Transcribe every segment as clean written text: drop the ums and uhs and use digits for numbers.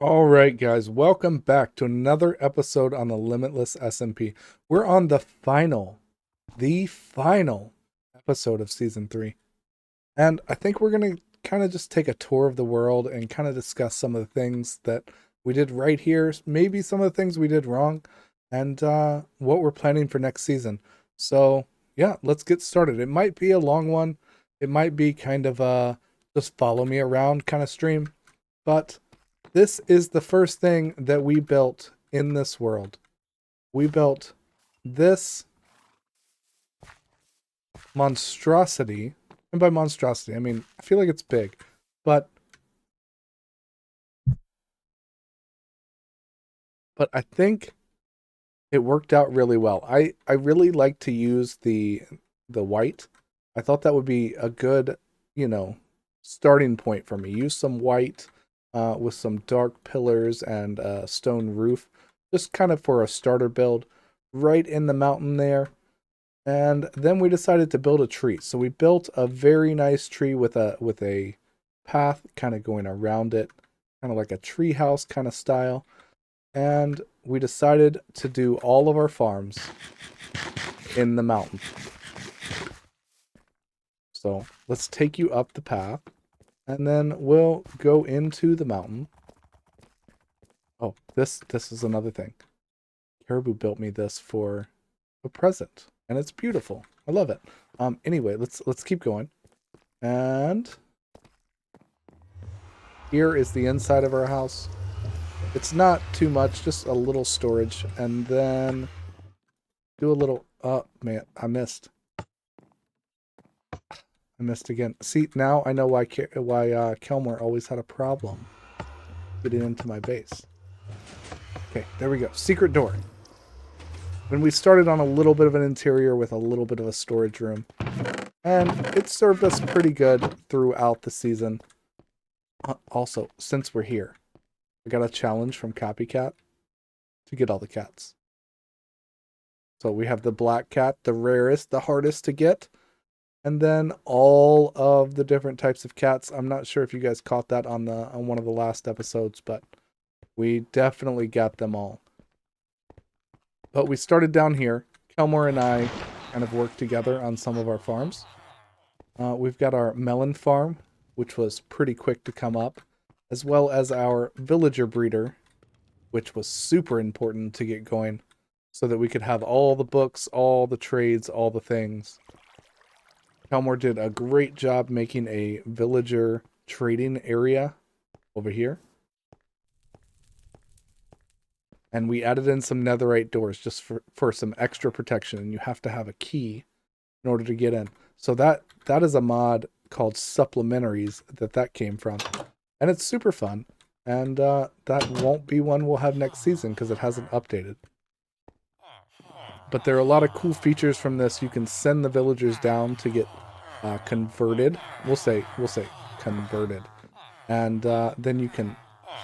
All right, guys, welcome back to another episode on the Limitless SMP. We're on the final episode of season 3. And I think we're going to kind of just take a tour of the world and kind of discuss some of the things that we did right here, maybe some of the things we did wrong, and what we're planning for next season. So, yeah, let's get started. It might be a long one. It might be kind of a just follow me around kind of stream, but this is the first thing that we built in this world. We built this monstrosity. And by monstrosity, I mean, I feel like it's big. But I think it worked out really well. I really like to use the white. I thought that would be a good, starting point for me. Use some white with some dark pillars and a stone roof, just kind of for a starter build right in the mountain there. And then we decided to build a tree. So we built a very nice tree with a path kind of going around it, kind of like a tree house kind of style. And we decided to do all of our farms in the mountain. So let's take you up the path, and then we'll go into the mountain. Oh, this is another thing. Caribou built me this for a present, and it's beautiful. I love it. Anyway, let's keep going. And here is the inside of our house. It's not too much, just a little storage, and then do a little. Oh man, I missed. I missed again. See, now I know why Kelmore always had a problem getting into my base. Okay, there we go. Secret door. When we started on a little bit of an interior with a little bit of a storage room, and it served us pretty good throughout the season. Also, since we're here, I got a challenge from Copycat to get all the cats. So we have the black cat, the rarest, the hardest to get, and then all of the different types of cats. I'm not sure if you guys caught that on one of the last episodes, but we definitely got them all. But we started down here. Kelmore and I kind of worked together on some of our farms. We've got our melon farm, which was pretty quick to come up, as well as our villager breeder, which was super important to get going so that we could have all the books, all the trades, all the things. Kelmore did a great job making a villager trading area over here. And we added in some netherite doors just for some extra protection. And you have to have a key in order to get in. So that is a mod called Supplementaries that came from. And it's super fun. And that won't be one we'll have next season because it hasn't updated. But there are a lot of cool features from this. You can send the villagers down to get converted. We'll say converted. And then you can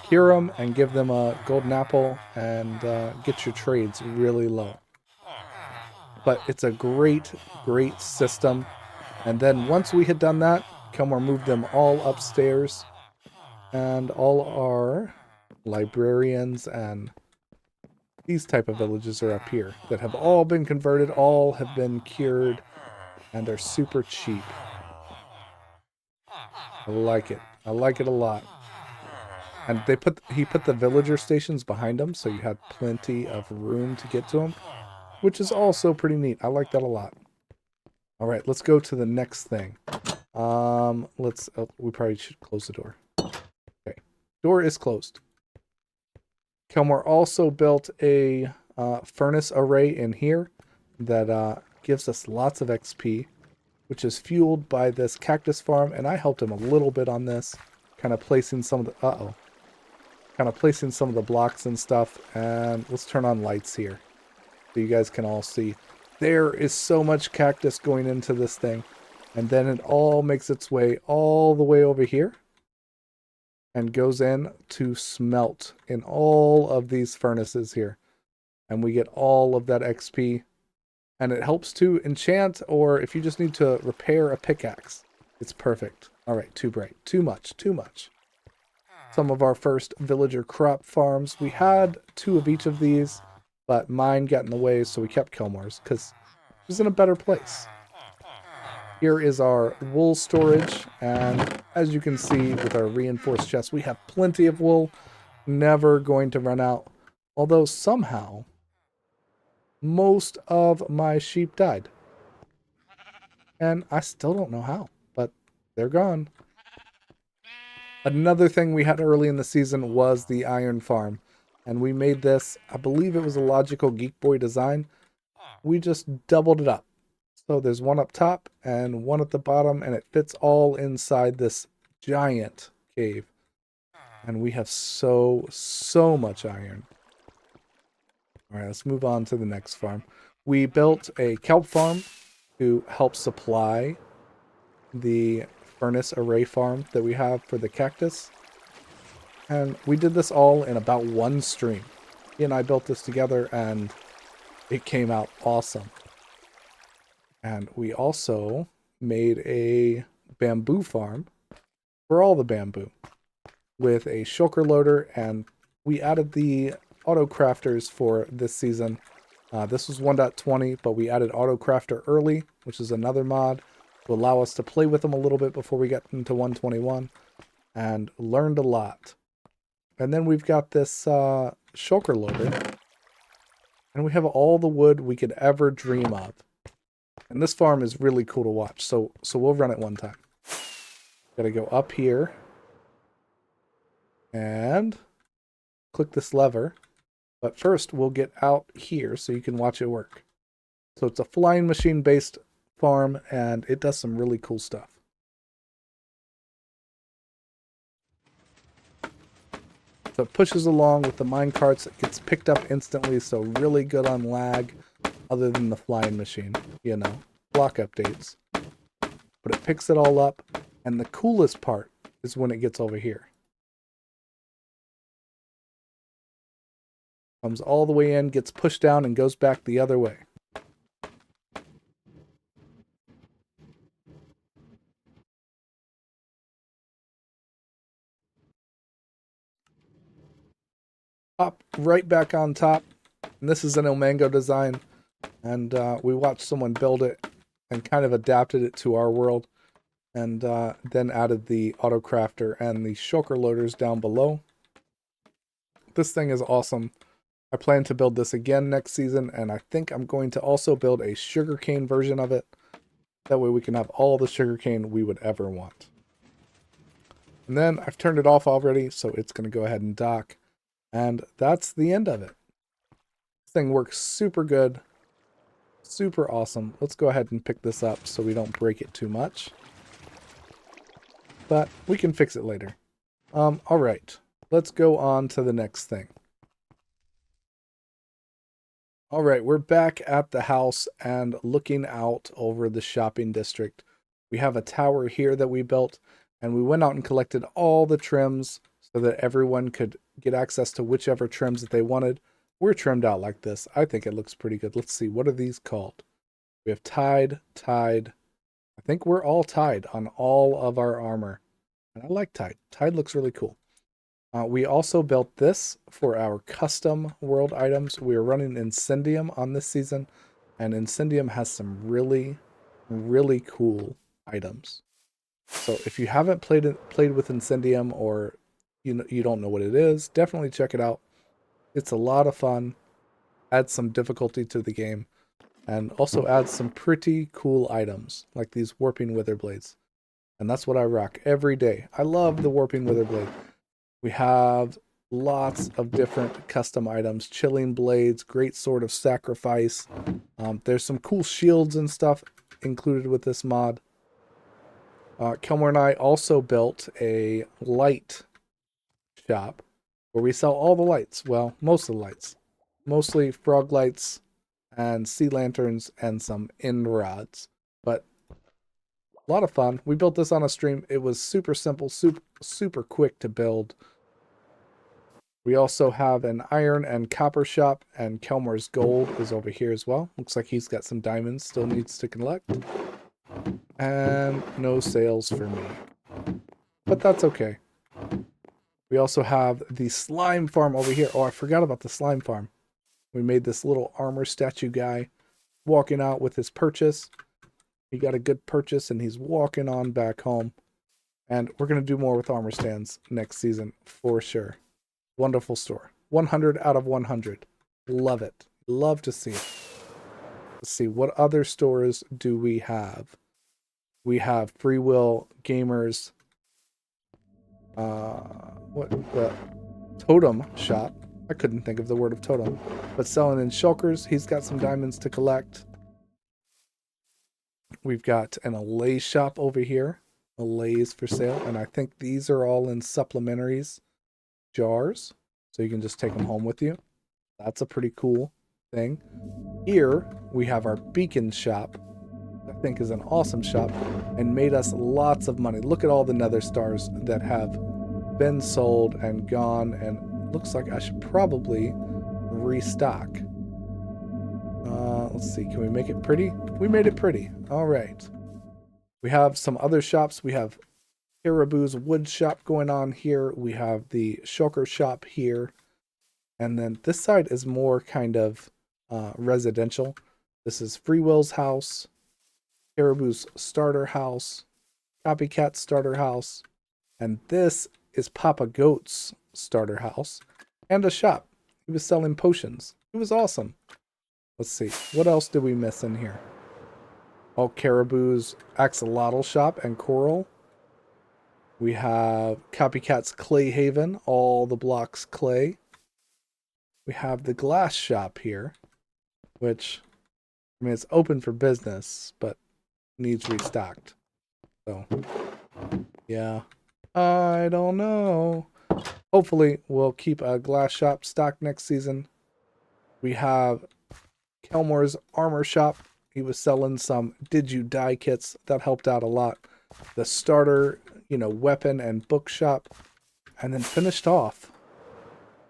cure them and give them a golden apple and get your trades really low. But it's a great system. And then once we had done that, Kelmore moved them all upstairs. And all our librarians and these type of villages are up here that have all been converted, all have been cured, and are super cheap. I like it. I like it a lot. And he put the villager stations behind them, so you had plenty of room to get to them, which is also pretty neat. I like that a lot. All right, let's go to the next thing. We probably should close the door. Okay, door is closed. Kelmore also built a furnace array in here that gives us lots of XP, which is fueled by this cactus farm, and I helped him a little bit on this, kind of placing some of the blocks and stuff. And let's turn on lights here so you guys can all see. There is so much cactus going into this thing, and then it all makes its way all the way over here and goes in to smelt in all of these furnaces here, and we get all of that XP. And it helps to enchant, or if you just need to repair a pickaxe, it's perfect. All right, too bright, too much. some of our first villager crop farms. We had 2 of each of these, but mine got in the way, so we kept Kelmore's because it was in a better place. Here is our wool storage, and as you can see with our reinforced chests, we have plenty of wool, never going to run out. Although somehow, most of my sheep died. And I still don't know how, but they're gone. Another thing we had early in the season was the iron farm. And we made this, I believe it was a logical Geek Boy design. We just doubled it up. So there's one up top and one at the bottom, and it fits all inside this giant cave. And we have so much iron. All right, let's move on to the next farm. We built a kelp farm to help supply the furnace array farm that we have for the cactus. And we did this all in about 1 stream. He and I built this together and it came out awesome. And we also made a bamboo farm for all the bamboo with a shulker loader, and we added the auto crafters for this season. This was 1.20, but we added auto crafter early, which is another mod to allow us to play with them a little bit before we get into 121, and learned a lot. And then we've got this shulker loader, and we have all the wood we could ever dream of. And this farm is really cool to watch, so we'll run it one time. Gotta go up here and click this lever. But first, we'll get out here so you can watch it work. So it's a flying machine based farm, and it does some really cool stuff. So it pushes along with the mine carts. It gets picked up instantly, so really good on lag, other than the flying machine, you know, block updates. But it picks it all up, and the coolest part is when it gets over here. Comes all the way in, gets pushed down, and goes back the other way. Pop right back on top. And this is an Omango design. And we watched someone build it and kind of adapted it to our world. And then added the auto crafter and the shulker loaders down below. This thing is awesome. I plan to build this again next season, and I think I'm going to also build a sugarcane version of it. That way we can have all the sugarcane we would ever want. And then I've turned it off already, so it's going to go ahead and dock. And that's the end of it. This thing works super good. Super awesome. Let's go ahead and pick this up so we don't break it too much. But we can fix it later. Alright. Let's go on to the next thing. Alright, we're back at the house and looking out over the shopping district. We have a tower here that we built, and we went out and collected all the trims so that everyone could get access to whichever trims that they wanted. We're trimmed out like this. I think it looks pretty good. Let's see, what are these called? We have tied. I think we're all tied on all of our armor. And I like tied. Tied looks really cool. We also built this for our custom world items. We are running Incendium on this season, and Incendium has some really cool items. So if you haven't played with Incendium, or you don't know what it is, definitely check it out. It's a lot of fun. Adds some difficulty to the game, and also adds some pretty cool items like these warping wither blades. And that's what I rock every day. I love the warping wither blade. We have lots of different custom items. Chilling blades, great sword of sacrifice. There's some cool shields and stuff included with this mod. Kelmore and I also built a light shop where we sell all the lights. Well, most of the lights. Mostly frog lights and sea lanterns and some end rods. But a lot of fun. We built this on a stream. It was super simple, super quick to build. We also have an iron and copper shop, and Kelmore's gold is over here as well. Looks like he's got some diamonds still needs to collect. And no sales for me. But that's okay. We also have the slime farm over here. Oh, I forgot about the slime farm. We made this little armor statue guy walking out with his purchase. He got a good purchase and he's walking on back home. And we're going to do more with armor stands next season for sure. Wonderful store. 100 out of 100. Love it. Love to see it. Let's see, what other stores do we have? We have FreewillGamer's what the totem shop. I couldn't think of the word of totem, but selling in shulkers. He's got some diamonds to collect. We've got an allay shop over here. Allays for sale, and I think these are all in supplementaries jars, so you can just take them home with you. That's a pretty cool thing. Here we have our beacon shop. I think is an awesome shop and made us lots of money. Look at all the nether stars that have been sold and gone, and looks like I should probably restock. Let's see, can we make it pretty? We made it pretty. All right. We have some other shops. We have Caribou's wood shop going on here. We have the shulker shop here. And then this side is more kind of residential. This is Freewill's house, Caribou's starter house, Copycat's starter house, and this is PoppaGoat's starter house and a shop. He was selling potions. It was awesome. Let's see. What else did we miss in here? Oh, Caribou's axolotl shop and coral. We have Copycat's Clay Haven, all the blocks clay. We have the glass shop here, which, I mean, it's open for business, but needs restocked. So, yeah, I don't know. Hopefully, we'll keep a glass shop stocked next season. We have Kelmore's armor shop. He was selling some Did You Die kits. That helped out a lot. The starter, weapon and book shop. And then finished off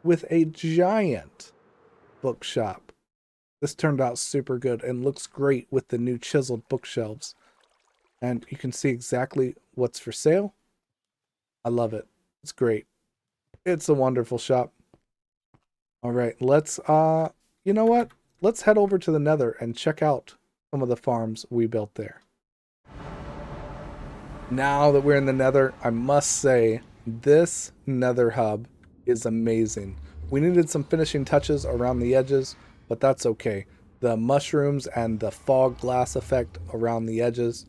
with a giant bookshop. This turned out super good and looks great with the new chiseled bookshelves. And you can see exactly what's for sale. I love it. It's great. It's a wonderful shop. All right, let's, you know what? Let's head over to the Nether and check out some of the farms we built there. Now that we're in the Nether, I must say this Nether hub is amazing. We needed some finishing touches around the edges, but that's okay. The mushrooms and the fog glass effect around the edges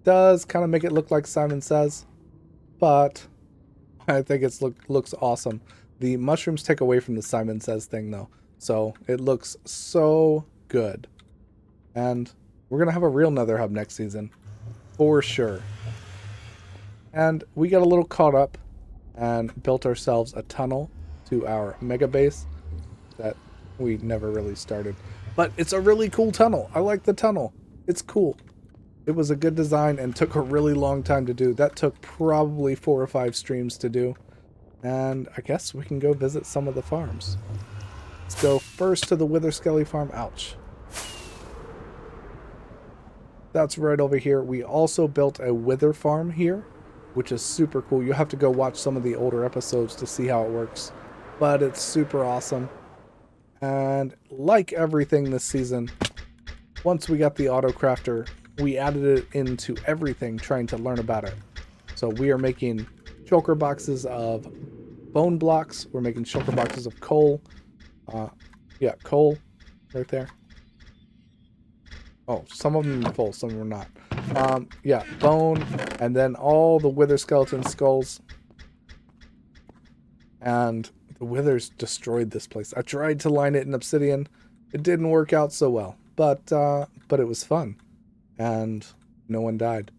does kind of make it look like Simon Says, but I think it looks awesome. The mushrooms take away from the Simon Says thing though, so it looks so good. And we're going to have a real Nether hub next season, for sure. And we got a little caught up and built ourselves a tunnel to our mega base that we never really started. But it's a really cool tunnel. I like the tunnel. It's cool. It was a good design and took a really long time to do. That took probably 4 or 5 streams to do. And I guess we can go visit some of the farms. Let's go first to the Wither Skelly farm. Ouch. That's right over here. We also built a wither farm here, which is super cool. You have to go watch some of the older episodes to see how it works. But it's super awesome. And like everything this season, once we got the auto crafter, we added it into everything trying to learn about it. So we are making shulker boxes of bone blocks. We're making shulker boxes of coal. Yeah, coal right there. Oh, some of them are full, some of them are not. Yeah, bone, and then all the wither skeleton skulls. And the withers destroyed this place. I tried to line it in obsidian. It didn't work out so well, but it was fun. And no one died.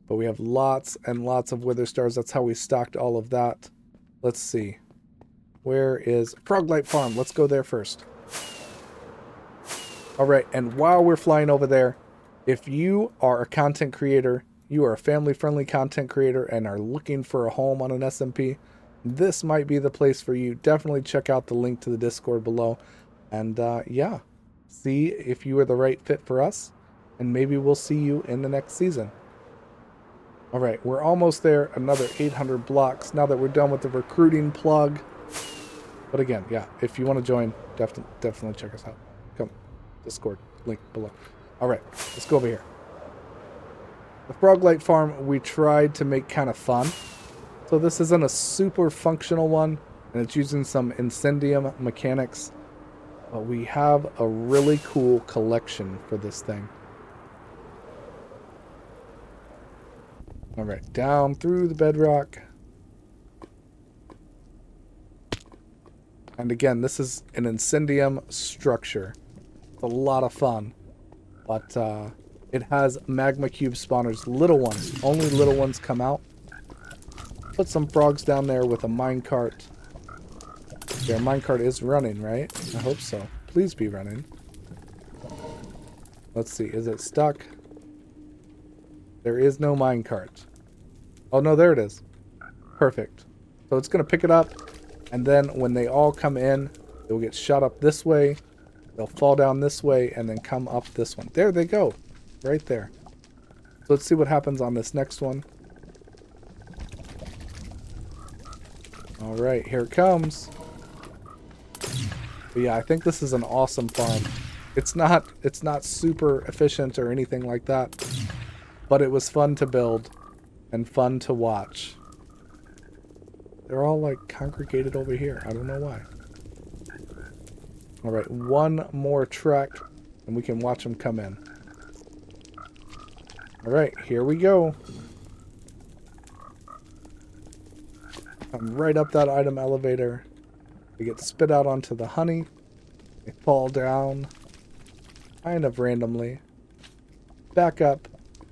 But we have lots and lots of wither stars. That's how we stocked all of that. Let's see. Where is Froglight Farm? Let's go there first. All right, and while we're flying over there, if you are a content creator, you are a family-friendly content creator and are looking for a home on an SMP, this might be the place for you. Definitely check out the link to the Discord below. And yeah, see if you are the right fit for us. And maybe we'll see you in the next season. All right, we're almost there. Another 800 blocks now that we're done with the recruiting plug. But again, yeah, if you want to join, definitely check us out. Come, Discord, link below. All right, let's go over here. The Froglight farm we tried to make kind of fun. So this isn't a super functional one, and it's using some Incendium mechanics. But we have a really cool collection for this thing. All right, down through the bedrock. And again, this is an Incendium structure. It's a lot of fun. But it has magma cube spawners, little ones. Only little ones come out. Put some frogs down there with a minecart. Their minecart is running, right? I hope so. Please be running. Let's see, is it stuck? There is no minecart. Oh no, there it is. Perfect. So it's going to pick it up, and then when they all come in, they'll get shot up this way, they'll fall down this way, and then come up this one. There they go. Right there. So let's see what happens on this next one. Alright, here it comes. But yeah, I think this is an awesome farm. It's not super efficient or anything like that, but it was fun to build and fun to watch. They're all like congregated over here. I don't know why. Alright, one more trek and we can watch them come in. Alright, here we go. Come right up that item elevator. They get spit out onto the honey. They fall down kind of randomly. Back up,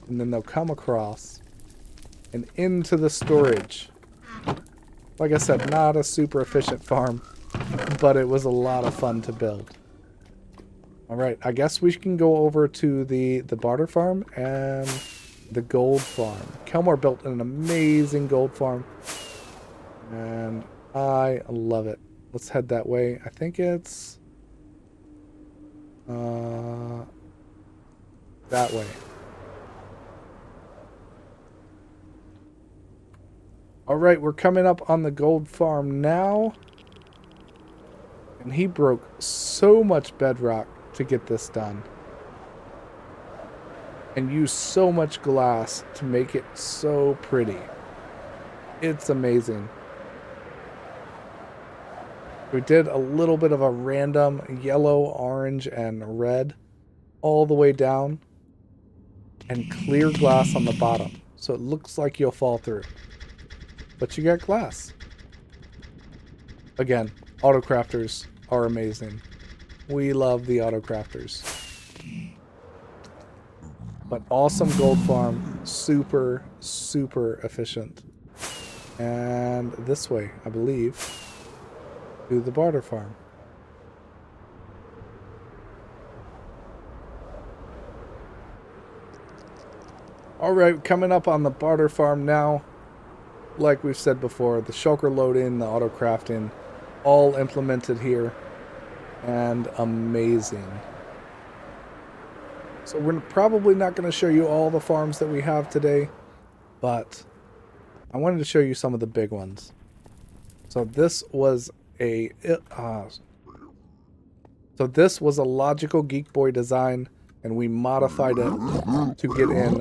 and then they'll come across and into the storage. Like I said, not a super efficient farm, but it was a lot of fun to build. Alright, I guess we can go over to the barter farm and the gold farm. Kelmore built an amazing gold farm, and I love it. Let's head that way. I think it's that way. Alright, we're coming up on the gold farm now. And he broke so much bedrock to get this done. And used so much glass to make it so pretty. It's amazing. We did a little bit of a random yellow, orange, and red all the way down. And clear glass on the bottom. So it looks like you'll fall through. But you got glass. Again, autocrafters are amazing. We love the autocrafters. But awesome gold farm. Super, super efficient. And this way, I believe, to the barter farm. Alright, coming up on the barter farm now. Like we've said before, the shulker loading, the auto crafting, all implemented here. And amazing. So we're probably not going to show you all the farms that we have today, but I wanted to show you some of the big ones. So this was a logical Geek Boy design, and we modified it to get in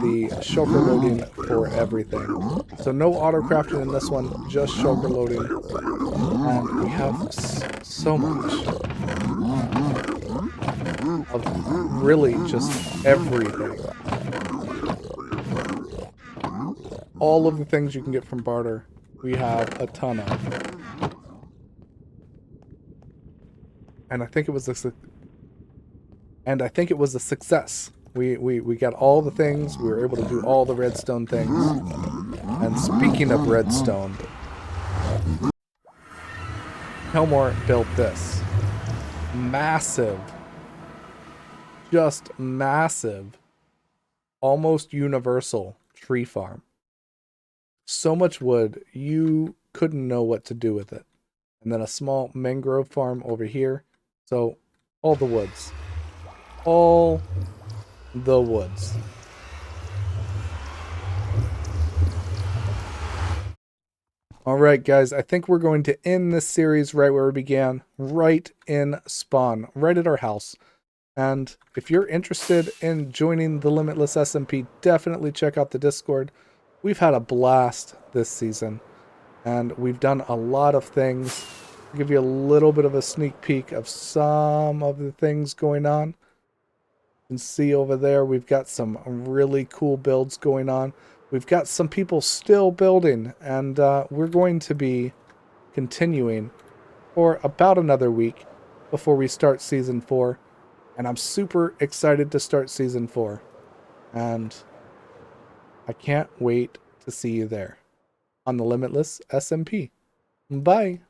the shulker loading for everything. So no auto crafting in this one, just shulker loading. And we have so much of really just everything. All of the things you can get from barter, we have a ton of. And I think it was a success. We got all the things. We were able to do all the redstone things. And speaking of redstone, Kelmore built this massive, just massive, almost universal tree farm. So much wood, you couldn't know what to do with it. And then a small mangrove farm over here. So all the woods. All the woods. All right, guys, I think we're going to end this series right where we began, right in spawn, right at our house. And if you're interested in joining the Limitless SMP, definitely check out the Discord. We've had a blast this season, and we've done a lot of things. I'll give you a little bit of a sneak peek of some of the things going on. You can see over there, we've got some really cool builds going on. We've got some people still building, and we're going to be continuing for about another week before we start Season 4. And I'm super excited to start Season 4. And I can't wait to see you there on the Limitless SMP. Bye.